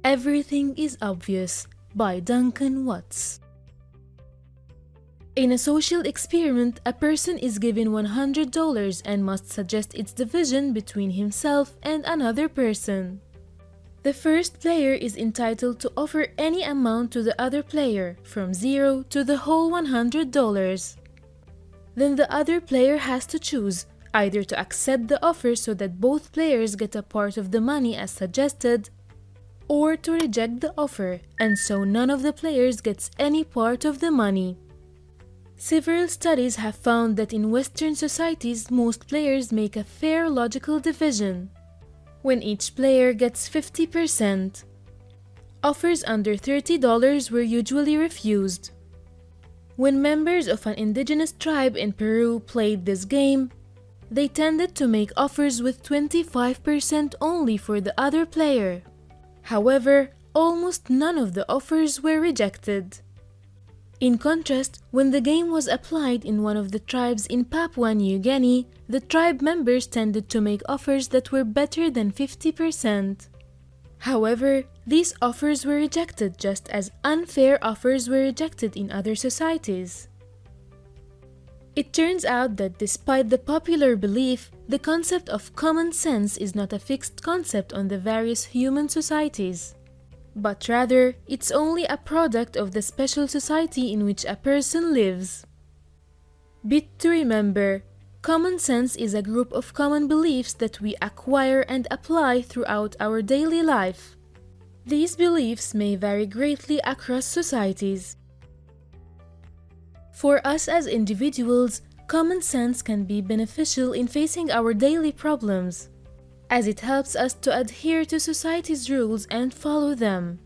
Everything is Obvious by Duncan Watts. In a social experiment, a person is given $100 and must suggest its division between himself and another person. The first player is entitled to offer any amount to the other player, from 0 to the whole $100. Then the other player has to choose either to accept the offer so that both players get a part of the money as suggested, or to reject the offer, and so none of the players gets any part of the money. Several studies have found that in Western societies, most players make a fair logical division, when each player gets 50%. Offers under $30 were usually refused. When members of an indigenous tribe in Peru played this game, they tended to make offers with 25% only for the other player. However, almost none of the offers were rejected. In contrast, when the game was applied in one of the tribes in Papua New Guinea, the tribe members tended to make offers that were better than 50%. However, these offers were rejected just as unfair offers were rejected in other societies. It turns out that despite the popular belief, the concept of common sense is not a fixed concept on the various human societies, but rather it's only a product of the special society in which a person lives. Bit to remember: common sense is a group of common beliefs that we acquire and apply throughout our daily life. These beliefs may vary greatly across societies. For us as individuals, common sense can be beneficial in facing our daily problems, as it helps us to adhere to society's rules and follow them.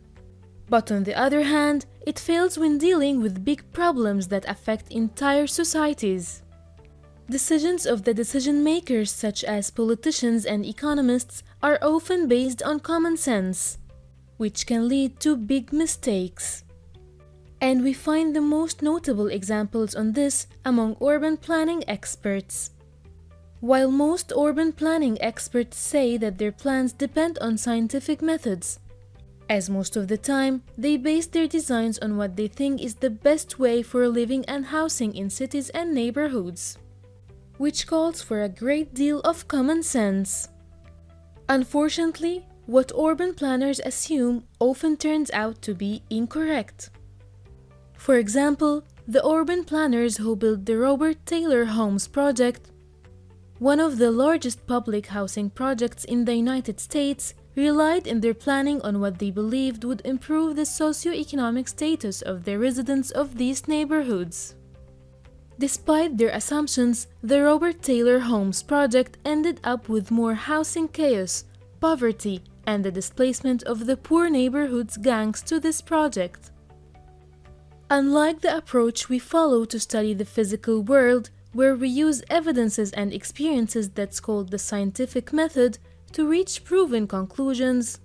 But on the other hand, it fails when dealing with big problems that affect entire societies. Decisions of the decision makers, such as politicians and economists, are often based on common sense, which can lead to big mistakes. And we find the most notable examples on this among urban planning experts. While most urban planning experts say that their plans depend on scientific methods, as most of the time they base their designs on what they think is the best way for living and housing in cities and neighborhoods, which calls for a great deal of common sense. Unfortunately, what urban planners assume often turns out to be incorrect. For example, the urban planners who built the Robert Taylor Homes project, one of the largest public housing projects in the United States, relied in their planning on what they believed would improve the socio-economic status of the residents of these neighborhoods. Despite their assumptions, the Robert Taylor Homes project ended up with more housing chaos, poverty, and the displacement of the poor neighborhoods thanks to this project. Unlike the approach we follow to study the physical world, where we use evidences and experiences that's called the scientific method to reach proven conclusions,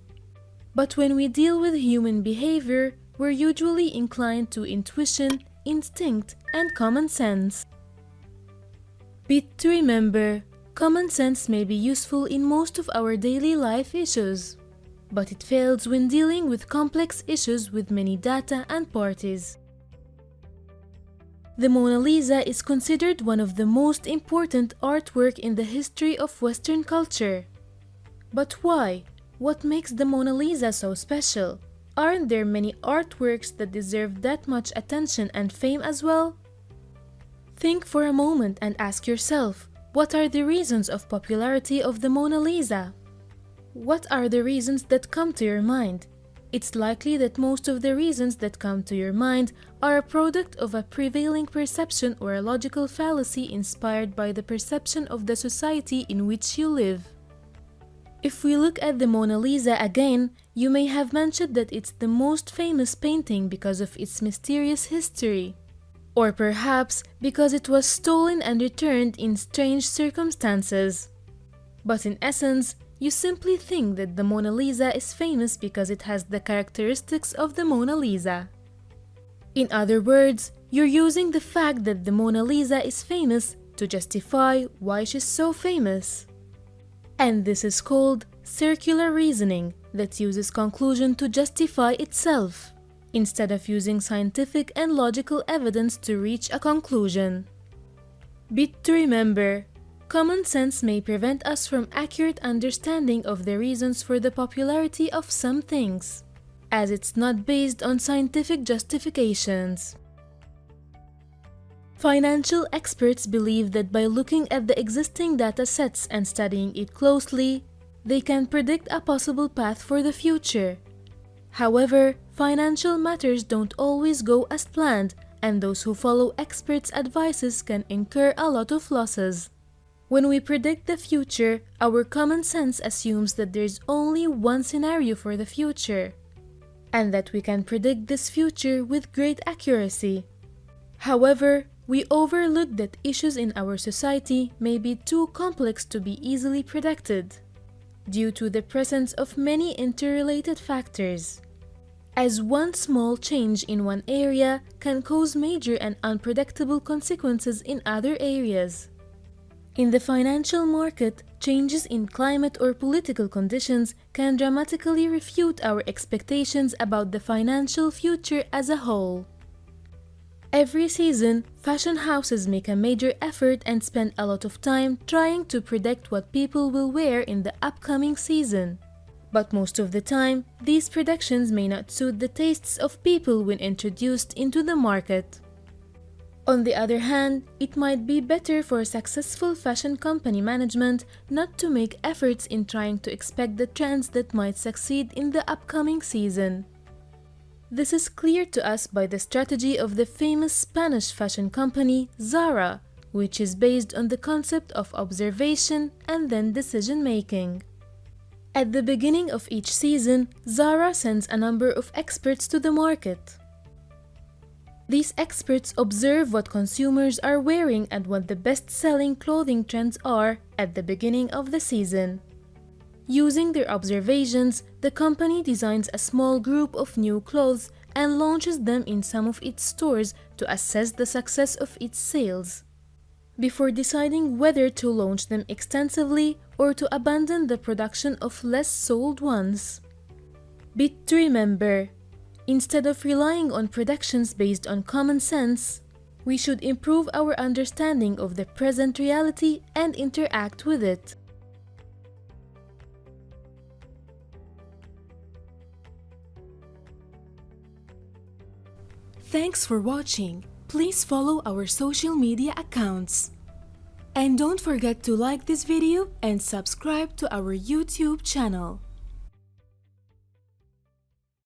but when we deal with human behavior, we're usually inclined to intuition, instinct, and common sense. Bit to remember: common sense may be useful in most of our daily life issues, but it fails when dealing with complex issues with many data and parties. The Mona Lisa is considered one of the most important artwork in the history of Western culture. But why? What makes the Mona Lisa so special? Aren't there many artworks that deserve that much attention and fame as well? Think for a moment and ask yourself, what are the reasons of popularity of the Mona Lisa? What are the reasons that come to your mind? It's likely that most of the reasons that come to your mind are a product of a prevailing perception or a logical fallacy inspired by the perception of the society in which you live. If we look at the Mona Lisa again, you may have mentioned that it's the most famous painting because of its mysterious history, or perhaps because it was stolen and returned in strange circumstances. But in essence, you simply think that the Mona Lisa is famous because it has the characteristics of the Mona Lisa. In other words, you're using the fact that the Mona Lisa is famous to justify why she's so famous. And this is called circular reasoning, that uses conclusion to justify itself, instead of using scientific and logical evidence to reach a conclusion. Bit to remember, common sense may prevent us from accurate understanding of the reasons for the popularity of some things, as it's not based on scientific justifications. Financial experts believe that by looking at the existing data sets and studying it closely, they can predict a possible path for the future. However, financial matters don't always go as planned, and those who follow experts' advices can incur a lot of losses. When we predict the future, our common sense assumes that there's only one scenario for the future, and that we can predict this future with great accuracy. However, we overlook that issues in our society may be too complex to be easily predicted, due to the presence of many interrelated factors, as one small change in one area can cause major and unpredictable consequences in other areas. In the financial market, changes in climate or political conditions can dramatically refute our expectations about the financial future as a whole. Every season, fashion houses make a major effort and spend a lot of time trying to predict what people will wear in the upcoming season. But most of the time, these predictions may not suit the tastes of people when introduced into the market. On the other hand, it might be better for successful fashion company management not to make efforts in trying to expect the trends that might succeed in the upcoming season. This is clear to us by the strategy of the famous Spanish fashion company Zara, which is based on the concept of observation and then decision-making. At the beginning of each season, Zara sends a number of experts to the market. These experts observe what consumers are wearing and what the best-selling clothing trends are at the beginning of the season. Using their observations, the company designs a small group of new clothes and launches them in some of its stores to assess the success of its sales, before deciding whether to launch them extensively or to abandon the production of less sold ones. Bit to remember, instead of relying on predictions based on common sense, we should improve our understanding of the present reality and interact with it. Thanks for watching. Please follow our social media accounts. And don't forget to like this video and subscribe to our YouTube channel.